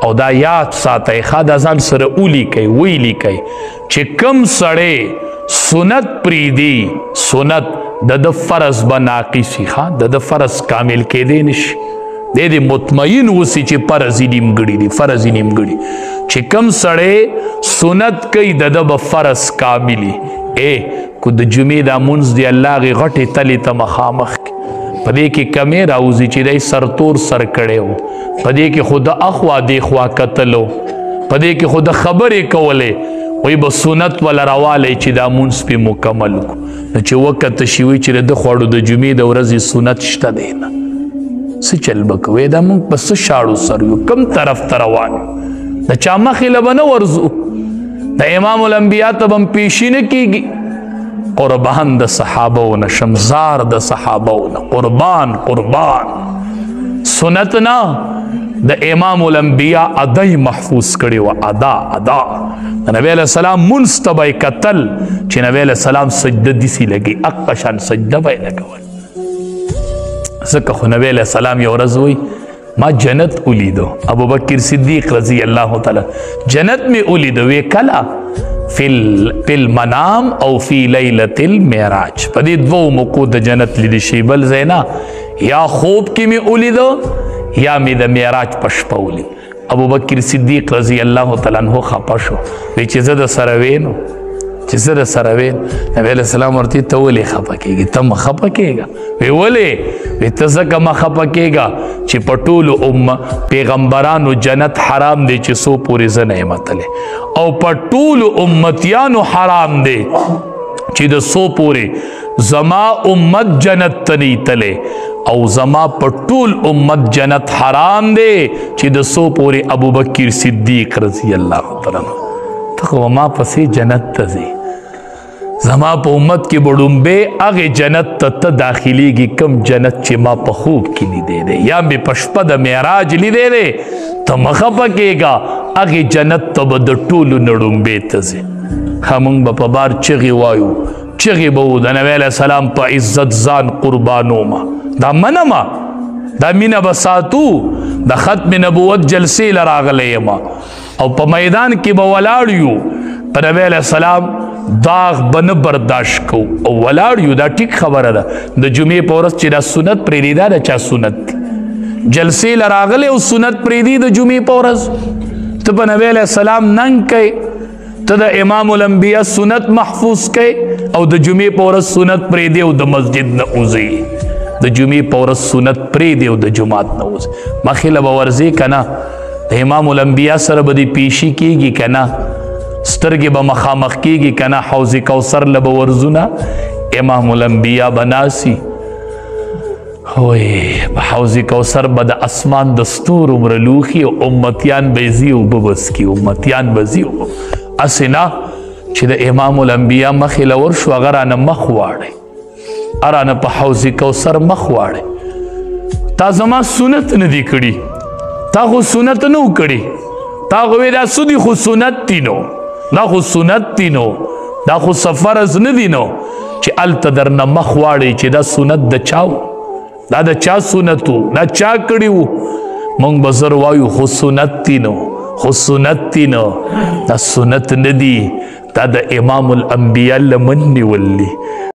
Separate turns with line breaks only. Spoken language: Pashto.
او دا یاد ساتئ ښه دا ځان سره ولیکئ ویلیکئ چې کم سړی سنت پریږدي سنت د فرض به ناقص وي ښه د فرض کامل کېدی نشي دی دې مطمئن اوسي چې فرض یې نیمګړي دي فرض یې نیمګړي چې کم سړی سنت کوي د به فرض کامل وي کو د جمعې دا مونځ دی الله هغې غټې تلې ته مخامخ په دې کې کمې راوځي چې دی سرتور سر کړی و په دې کې خو د اخوا دېخوا کتلو په دې کې خو د خبرې کولې وایي به سنت وله راوالی چې دا مونځ پې مکمل کړو نو چې وکته شي وایي چې د خوړو د جمعې د ورځې سنت شته دی نه څه چل به کوې دا مونږ په څه شاړو سر یو کم طرف ته روان یو د چا مخې له به نه ورځو د امام الانبیا ته به هم پیشي نه کېږي قربان د صحابو نه شمزار د صحابو نه قربان قربان سنت نه د امام الانبیا ادای محفوظ کړي و ادا نبی علیہ السلام منځ ته به یې کتل چې نبی علیہ السلام سجده داسې لګي اقا شان سجده به یې لګول ځکه خو نبی علیہ السلام یو ورځ وایي ما جنت ولیدو ابوبکر صدیق رضی الله تعالی جنت مې ولیدو وی کله فی المنام او فی لیلة المعراج په دې دوو موقعو د جنت لیدی شي بل ځای نه یا خوب کې مې ولیدو یا مې د معراج په شپه ولید ابوبکر صدیق رضی الله تعالی عنہ خپه شو وی چې زه د سره وینو چې زه د سره وین نبی علیہ السلام ورته ته ولې خفه کېږې ته مه خفه کېږه وی ولې وی ته ځکه مه خفه کېږه چې په ټولو پیغمبرانو جنت حرام دی چې څو پورې زه نه یم تللی او په ټولو امتیانو حرام دی چې د څو پورې زما امت جنت ته نه تللی او زما په ټول امت جنت حرام دی چې د څو پورې ابوبکر صدیق رضی الله تعالی عنہ ته خو ما پسې جنت ته ځې زما په امت کې بډومبې هغې جنت ته داخلیږي کم جنت چې ما په خوب کې لیدی دی یا مې په شپه د معراج لیدی دی ته مه خفه کېږه هغې جنت ته به د ټولو نه ډومبې ته ځې ښه موږ به په بار چغې وایو چغې به وو د نبی علیه السلام په عزت ځان قربانومه دا منمه دا مینه به ساتو د ختم نبوت جلسې له راغلی یمه او په میدان کې به ولاړ یو په نبی علیه السلام داغ به نه برداشت کو او ولاړ یو دا ټیک خبره ده د جمعې په ورځ چې دا سنت پرېږدي دا د چا سنت دی جلسې له راغلی او سنت پرېږدي د جمعې په ورځ ته په نبی علیه السلام ننګ کوې ته د امام الانبیا سنت محفوظ کوې او د جمعې په ورځ سنت پرېږدي او د مسجد نه وځې د جمعې په ورځ سنت پرېږدي او د جماعت نه وځې مخې له به ورځې که نه د امام الانبیا سره به دې پیشي کېږي که نه سترګې به مخامخ کېږي که نه حوض کوثر له به ورځونه امام الانبیا به ناسي وایي په حوض کوثر به د اسمان د ستورو عمره لوښي او امتیان به یې ځي اوبه به څکي امتیان به ځي هسې نه چې د امام الانبیا مخې له ورشو هغه رانه مخ واړئ رانه په حوض کوثر مخ واړئ تا زما سنت نه دي کړي تا خو سنت نو کړي تا خو دا سودی خو سنت دی نو دا خو سنت دی نو دا خو فرض نه دی نو چې هلته درنه مخ واړئ چې دا سنت د چا و دا د چا سنت و دا چا کړي وو موږ به زر وایو خو سنت دی نو خو سنت دی نو دا سنت نه دی دا د امام الانبیا لمن نیول دي